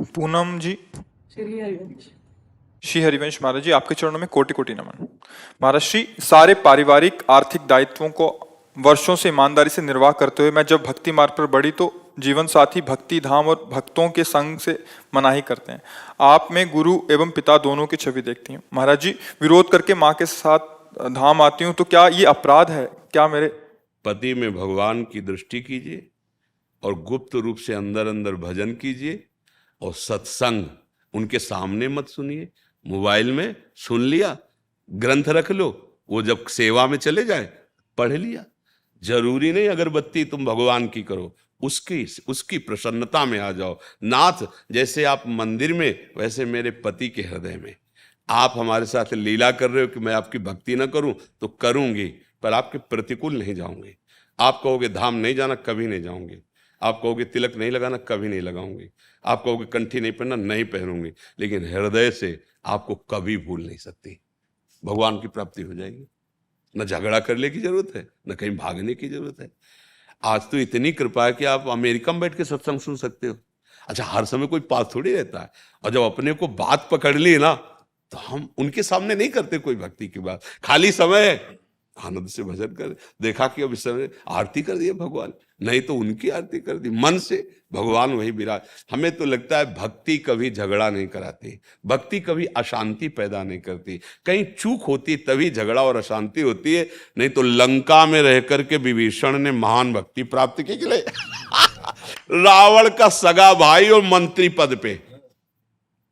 पूनम जी। श्री हरिवंश। श्री हरिवंश महाराज जी, आपके चरणों में कोटि कोटि नमन। महाराज श्री, सारे पारिवारिक आर्थिक दायित्वों को वर्षों से ईमानदारी से निर्वाह करते हुए मैं जब भक्ति मार्ग पर बढ़ी तो जीवन साथी भक्ति धाम और भक्तों के संग से मनाही करते हैं। आप में गुरु एवं पिता दोनों की छवि देखती हूँ। महाराज जी, विरोध करके माँ के साथ धाम आती हूँ तो क्या ये अपराध है? क्या मेरे पति में भगवान की दृष्टि कीजिए और गुप्त रूप से अंदर अंदर भजन कीजिए और सत्संग उनके सामने मत सुनिए। मोबाइल में सुन लिया, ग्रंथ रख लो, वो जब सेवा में चले जाए पढ़ लिया। जरूरी नहीं अगरबत्ती तुम भगवान की करो, उसकी प्रसन्नता में आ जाओ। नाथ जैसे आप मंदिर में, वैसे मेरे पति के हृदय में। आप हमारे साथ लीला कर रहे हो कि मैं आपकी भक्ति ना करूं, तो करूंगी, पर आपके प्रतिकूल नहीं जाऊंगी। आप कहोगे धाम नहीं जाना, कभी नहीं जाऊंगी। आप कहोगे तिलक नहीं लगाना, कभी नहीं लगाऊंगी। आप कहोगे कंठी नहीं पहनना, नहीं पहनूंगी, लेकिन हृदय से आपको कभी भूल नहीं सकती। भगवान की प्राप्ति हो जाएगी। न झगड़ा करने की जरूरत है, न कहीं भागने की जरूरत है। आज तो इतनी कृपा है कि आप अमेरिका में बैठ के सत्संग सुन सकते हो। अच्छा, हर समय कोई पास थोड़ी रहता है, और जब अपने को बात पकड़ ली ना, तो हम उनके सामने नहीं करते कोई भक्ति की बात। खाली समय आनंद से भजन कर, देखा कि अब इस समय आरती कर दी भगवान, नहीं तो उनकी आरती कर दी मन से, भगवान वही विराज। हमें तो लगता है भक्ति कभी झगड़ा नहीं कराती, भक्ति कभी अशांति पैदा नहीं करती। कहीं चूक होती तभी झगड़ा और अशांति होती है, नहीं तो लंका में रह करके विभीषण ने महान भक्ति प्राप्त की के लिए रावण का सगा भाई और मंत्री पद पे।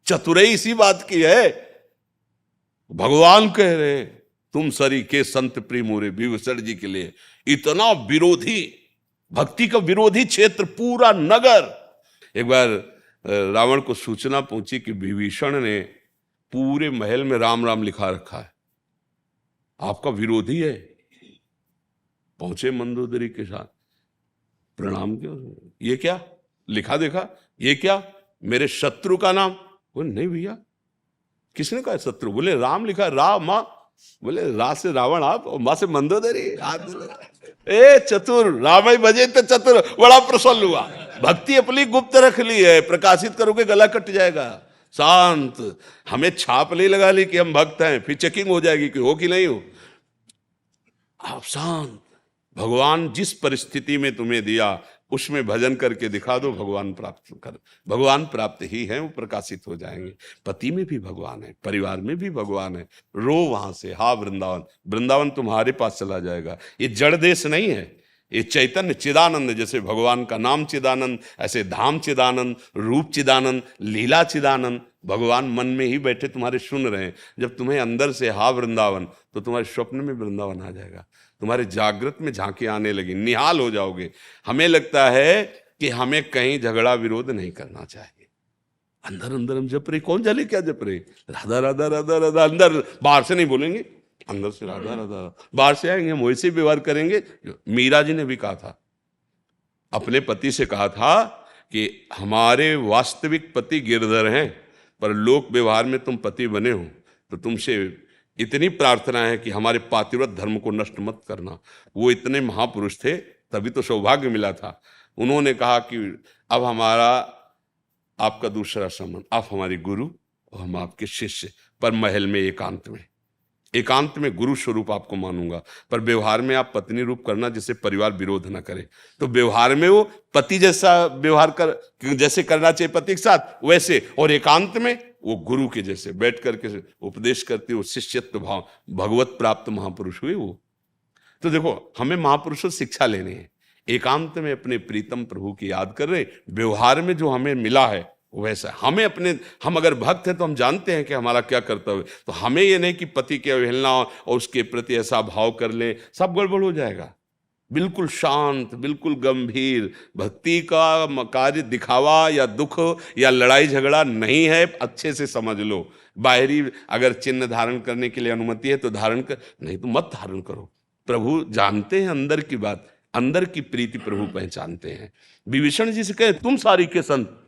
चतुराई इसी बात की है। भगवान कह रहे तुम सरी के संत प्रिय विभीषण जी के लिए इतना विरोधी, भक्ति का विरोधी क्षेत्र पूरा नगर। एक बार रावण को सूचना पहुंची कि विभीषण ने पूरे महल में राम राम लिखा रखा है, आपका विरोधी है। पहुंचे मंदोदरी के साथ, प्रणाम क्यों, ये क्या लिखा देखा, ये क्या मेरे शत्रु का नाम? बोले नहीं भैया, किसने कहा शत्रु? बोले राम लिखा, रा माँ, बोले रा से रावण आप और माँ से मंदोदरी। ए चतुर, राम ही बजे तो चतुर। बड़ा प्रसन्न हुआ। भक्ति अपनी गुप्त रख ली है, प्रकाशित करोगे गला कट जाएगा। शांत, हमें छाप नहीं लगा ली कि हम भक्त हैं, फिर चेकिंग हो जाएगी कि हो कि नहीं हो। आप शांत, भगवान जिस परिस्थिति में तुम्हें दिया उसमें भजन करके दिखा दो, भगवान प्राप्त कर, भगवान प्राप्त ही है, वो प्रकाशित हो जाएंगे। पति में भी भगवान है, परिवार में भी भगवान है। रो वहां से, हा वृंदावन, वृंदावन तुम्हारे पास चला जाएगा। ये जड़ देश नहीं है, ये चैतन्य चिदानंद। जैसे भगवान का नाम चिदानंद, ऐसे धाम चिदानंद, रूप चिदानंद, लीला चिदानंद। भगवान मन में ही बैठे तुम्हारे सुन रहे हैं। जब तुम्हें अंदर से हा वृंदावन, तो तुम्हारे स्वप्न में वृंदावन आ जाएगा, तुम्हारे जागृत में झांकी आने लगी, निहाल हो जाओगे। हमें लगता है कि हमें कहीं झगड़ा विरोध नहीं करना चाहिए। अंदर अंदर हम जप रहे, कौन जाने क्या जप रहे, राधा राधा राधा राधा। अंदर, बाहर से नहीं बोलेंगे, अंदर से राधा राधा। बाहर से आएंगे हम वैसे व्यवहार करेंगे। मीरा जी ने भी कहा था, अपने पति से कहा था कि हमारे वास्तविक पति गिरधर हैं, पर लोक व्यवहार में तुम पति बने हो, तो तुमसे इतनी प्रार्थना है कि हमारे पातिव्रत धर्म को नष्ट मत करना। वो इतने महापुरुष थे, तभी तो सौभाग्य मिला था। उन्होंने कहा कि अब हमारा आपका दूसरा संबंध, आप हमारे गुरु और हम आपके शिष्य, पर महल में एकांत में, एकांत में गुरु स्वरूप आपको मानूंगा, पर व्यवहार में आप पत्नी रूप करना जिससे परिवार विरोध न करे। तो व्यवहार में वो पति जैसा व्यवहार कर, जैसे करना चाहिए पति के साथ वैसे, और एकांत में वो गुरु के जैसे बैठ करके उपदेश करते हो, शिष्यत्व भाव, भगवत प्राप्त महापुरुष हुए वो। तो देखो, हमें महापुरुषों से शिक्षा लेनी है। एकांत में अपने प्रीतम प्रभु की याद कर रहे, व्यवहार में जो हमें मिला है वैसा हमें अपने, हम अगर भक्त हैं तो हम जानते हैं कि हमारा क्या कर्तव्य। तो हमें ये नहीं कि पति की अवहेलना और उसके प्रति ऐसा भाव कर ले, सब गड़बड़ हो जाएगा। बिल्कुल शांत, बिल्कुल गंभीर। भक्ति का कार्य दिखावा या दुख या लड़ाई झगड़ा नहीं है, अच्छे से समझ लो। बाहरी अगर चिन्ह धारण करने के लिए अनुमति है तो धारण कर, नहीं तो मत धारण करो। प्रभु जानते हैं अंदर की बात, अंदर की प्रीति प्रभु पहचानते हैं। विभीषण जी से कहे तुम सारी के संत,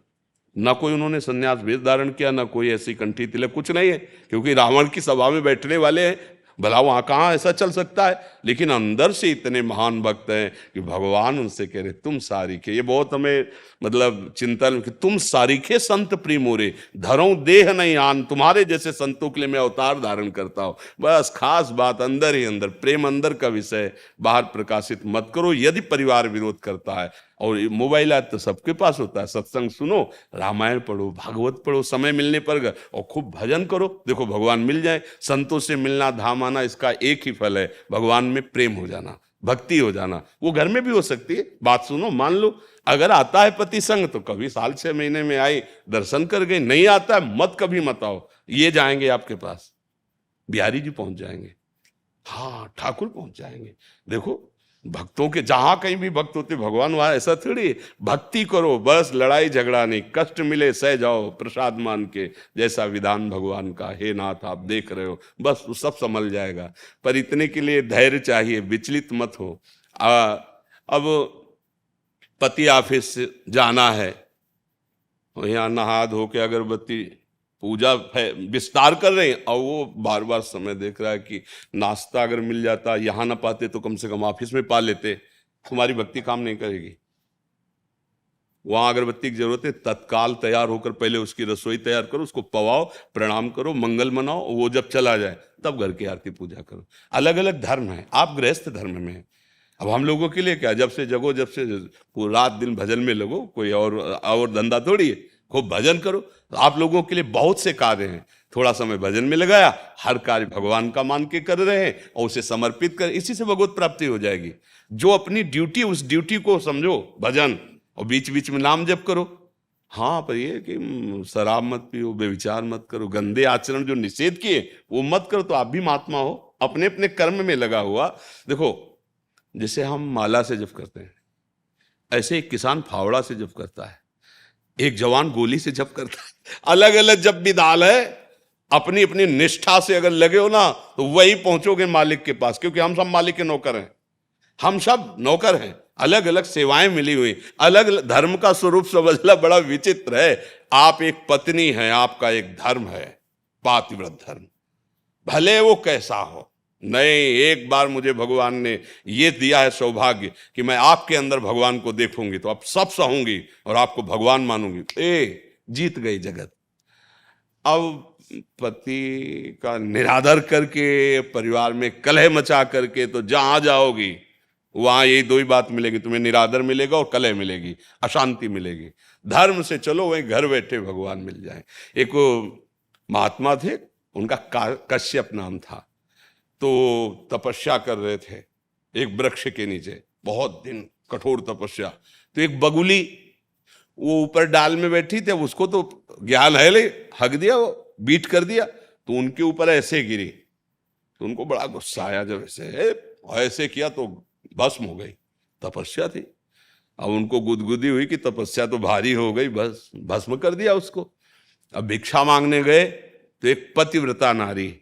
ना कोई उन्होंने संन्यास वेश धारण किया, ना कोई ऐसी कंठी तिलक, कुछ नहीं है, क्योंकि रावण की सभा में बैठने वाले हैं। भला वहां कहाँ ऐसा चल सकता है, लेकिन अंदर से इतने महान भक्त हैं कि भगवान उनसे कह रहे तुम सारीखे। ये बहुत हमें मतलब चिंतन कि तुम सारीखे संत प्रिय मोरे, धरों देह नहीं आन, तुम्हारे जैसे संतों के लिए मैं अवतार धारण करता हूं। बस खास बात अंदर ही अंदर, प्रेम अंदर का विषय, बाहर प्रकाशित मत करो। यदि परिवार विरोध करता है, और मोबाइल आज तो सबके पास होता है, सत्संग सुनो, रामायण पढ़ो, भागवत पढ़ो, समय मिलने पर और खूब भजन करो, देखो भगवान मिल जाए। संतों से मिलना, धाम आना, इसका एक ही फल है, भगवान में प्रेम हो जाना, भक्ति हो जाना। वो घर में भी हो सकती है। बात सुनो, मान लो अगर आता है पति संग तो कभी साल 6 महीने में आई, दर्शन कर गई। नहीं आता है, मत कभी मत आओ। ये जाएंगे आपके पास, बिहारी जी पहुंच जाएंगे, हाँ ठाकुर पहुंच जाएंगे। देखो भक्तों के जहां कहीं भी भक्त होते भगवान वहां, ऐसा थोड़ी। भक्ति करो, बस लड़ाई झगड़ा नहीं, कष्ट मिले सह जाओ प्रसाद मान के, जैसा विधान भगवान का। हे नाथ आप देख रहे हो, बस वो सब संभल जाएगा। पर इतने के लिए धैर्य चाहिए, विचलित मत हो। अब पति ऑफिस से जाना है, यहाँ नहा धो के अगरबत्ती पूजा विस्तार कर रहे हैं, और वो बार बार समय देख रहा है कि नाश्ता अगर मिल जाता, यहाँ ना पाते तो कम से कम ऑफिस में पा लेते। तुम्हारी भक्ति काम नहीं करेगी। वहां अगरबत्ती की जरूरत है, तत्काल तैयार होकर पहले उसकी रसोई तैयार करो, उसको पवाओ, प्रणाम करो, मंगल मनाओ। वो जब चला जाए तब घर की आरती पूजा करो। अलग अलग धर्म है, आप गृहस्थ धर्म में हैं। अब हम लोगों के लिए क्या, जब से जगो, जब से रात दिन भजन में लगो, कोई और धंधा थोड़ी है। खूब भजन करो। आप लोगों के लिए बहुत से कार्य हैं, थोड़ा समय भजन में लगाया, हर कार्य भगवान का मान के कर रहे हैं और उसे समर्पित कर, इसी से भगवत प्राप्ति हो जाएगी। जो अपनी ड्यूटी, उस ड्यूटी को समझो भजन, और बीच बीच में नाम जप करो। हाँ, पर ये कि शराब मत पियो, व्यभिचार मत करो, गंदे आचरण जो निषेध किए वो मत करो, तो आप भी महात्मा हो, अपने अपने कर्म में लगा हुआ। देखो जैसे हम माला से जप करते हैं, ऐसे एक किसान फावड़ा से जप करता है, एक जवान गोली से जप करता है। अलग अलग जप विधान है। अपनी अपनी निष्ठा से अगर लगे हो ना, तो वही पहुंचोगे मालिक के पास, क्योंकि हम सब मालिक के नौकर हैं। हम सब नौकर हैं, अलग अलग सेवाएं मिली हुई, अलग अलग धर्म का स्वरूप समझना बड़ा विचित्र है। आप एक पत्नी हैं, आपका एक धर्म है, पातिव्रत धर्म, भले वो कैसा हो। नहीं, एक बार मुझे भगवान ने ये दिया है सौभाग्य कि मैं आपके अंदर भगवान को देखूंगी तो आप सब सहूंगी और आपको भगवान मानूंगी। जीत गई जगत। अब पति का निरादर करके, परिवार में कलह मचा करके, तो जहां जाओगी वहां यही दो ही बात मिलेगी, तुम्हें निरादर मिलेगा और कलह मिलेगी, अशांति मिलेगी। धर्म से चलो, वहीं घर बैठे भगवान मिल जाए। एक महात्मा थे, उनका कश्यप नाम था, तो तपस्या कर रहे थे एक वृक्ष के नीचे, बहुत दिन कठोर तपस्या। तो एक बगुली वो ऊपर डाल में बैठी थी, उसको तो ज्ञान है, ले हक दिया, वो बीट कर दिया, तो उनके ऊपर ऐसे गिरी। तो उनको बड़ा गुस्सा आया, जब ऐसे किया तो भस्म हो गई। तपस्या थी। अब उनको गुदगुदी हुई कि तपस्या तो भारी हो गई, बस भस्म कर दिया उसको। अब भिक्षा मांगने गए तो एक पतिव्रता नारी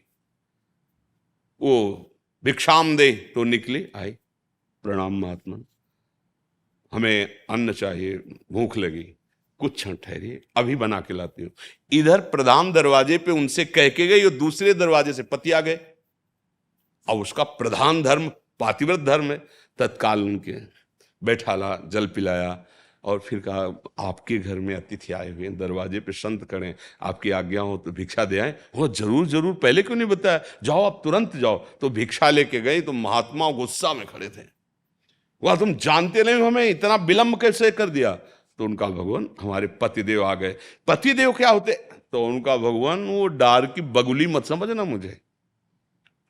वो भिक्षाम दे तो निकली, आई, प्रणाम महात्मा, हमें अन्न चाहिए, भूख लगी, कुछ क्षण ठहरिए, अभी बना के लाती हूं। इधर प्रधान दरवाजे पे उनसे कह के गई, और दूसरे दरवाजे से पति आ गए। अब उसका प्रधान धर्म पातिव्रत धर्म है। तत्काल उनके बैठाला, जल पिलाया, और फिर कहा आपके घर में अतिथि आए हुए हैं, दरवाजे पे संत करें, आपकी आज्ञा हो तो भिक्षा दे आए। वो जरूर जरूर, पहले क्यों नहीं बताया, जाओ आप तुरंत जाओ। तो भिक्षा लेके गए, तो महात्मा गुस्सा में खड़े थे। वह तुम जानते नहीं हमें इतना विलंब कैसे कर दिया। तो उनका भगवान, हमारे पतिदेव आ गए। पतिदेव क्या होते? तो उनका भगवान, वो डार की बगुली मत समझना मुझे।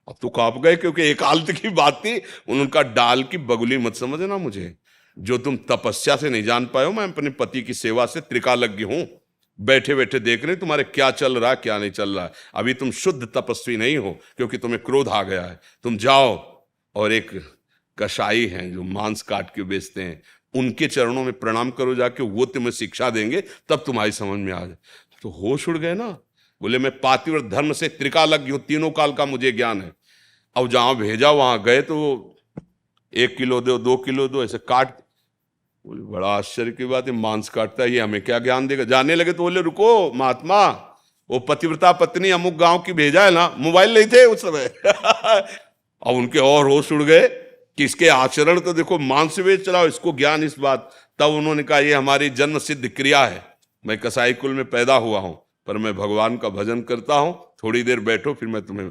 अब तो कांप गए, क्योंकि एकांत की बात थी। उनका डाल की बगुली मत समझना मुझे। जो तुम तपस्या से नहीं जान पाए हो, मैं अपने पति की सेवा से त्रिकालज्ञ हूं। बैठे बैठे देख रहे तुम्हारे क्या चल रहा है, क्या नहीं चल रहा है। अभी तुम शुद्ध तपस्वी नहीं हो, क्योंकि तुम्हें क्रोध आ गया है। तुम जाओ, और एक कसाई हैं जो मांस काट के बेचते हैं, उनके चरणों में प्रणाम करो जाके, वो तुम्हें शिक्षा देंगे, तब तुम्हारी समझ में आ जाए। तो होश उड़ गए ना। बोले मैं पातिव्रत धर्म से त्रिकालज्ञ हूं, तीनों काल का मुझे ज्ञान है। अब जहां भेजा वहां गए तो 1 किलो दो, 2 किलो दो, ऐसे काट। बोले बड़ा आश्चर्य की बात है, मांस काटता है, ये हमें क्या ज्ञान देगा। जाने लगे तो बोले रुको महात्मा, वो पतिव्रता पत्नी अमुक गांव की भेजा है ना, मोबाइल नहीं थे उस समय अब उनके और होश उड़ गए कि इसके आचरण तो देखो, मांस वेद चलाओ, इसको ज्ञान इस बात। तब उन्होंने कहा ये हमारी जन्म सिद्ध क्रिया है, मैं कसाई कुल में पैदा हुआ हूं, पर मैं भगवान का भजन करता हूं, थोड़ी देर बैठो फिर मैं तुम्हें।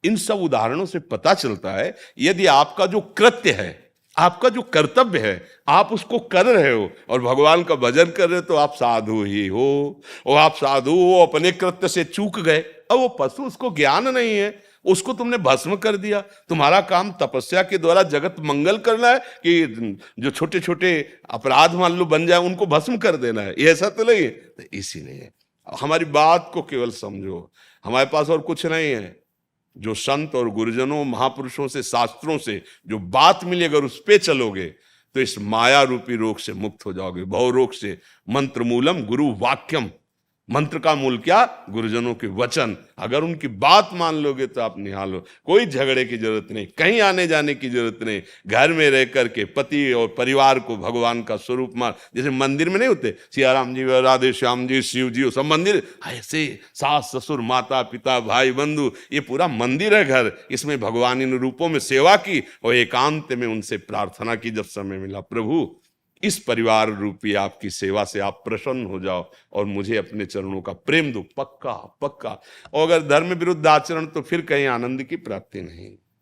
इन सब उदाहरणों से पता चलता है यदि आपका जो कृत्य है, आपका जो कर्तव्य है, आप उसको कर रहे हो और भगवान का भजन कर रहे हो, तो आप साधु ही हो। और आप साधु हो, अपने कृत्य से चूक गए। अब वो पशु, उसको ज्ञान नहीं है, उसको तुमने भस्म कर दिया। तुम्हारा काम तपस्या के द्वारा जगत मंगल करना है कि जो छोटे छोटे अपराध मान लो बन जाए उनको भस्म कर देना है? ये ऐसा तो नहीं है। तो इसीलिए हमारी बात को केवल समझो, हमारे पास और कुछ नहीं है। जो संत और गुरुजनों महापुरुषों से, शास्त्रों से जो बात मिली, अगर उस पे चलोगे तो इस माया रूपी रोग से मुक्त हो जाओगे, भव रोग से। मंत्र मूलम गुरु वाक्यम, मंत्र का मूल क्या? गुरुजनों के वचन। अगर उनकी बात मान लोगे तो आप निहाल हो। कोई झगड़े की जरूरत नहीं, कहीं आने जाने की जरूरत नहीं। घर में रह करके पति और परिवार को भगवान का स्वरूप मान। जैसे मंदिर में नहीं होते सियाराम जी, राधे श्याम जी, शिव जी, सब मंदिर ऐसे, सास ससुर माता पिता भाई बंधु, ये पूरा मंदिर है घर। इसमें भगवान इन रूपों में सेवा की और एकांत में उनसे प्रार्थना की जब समय मिला, प्रभु इस परिवार रूपी आपकी सेवा से आप प्रसन्न हो जाओ और मुझे अपने चरणों का प्रेम दो, पक्का पक्का। और अगर धर्म विरुद्ध आचरण तो फिर कहीं आनंद की प्राप्ति नहीं।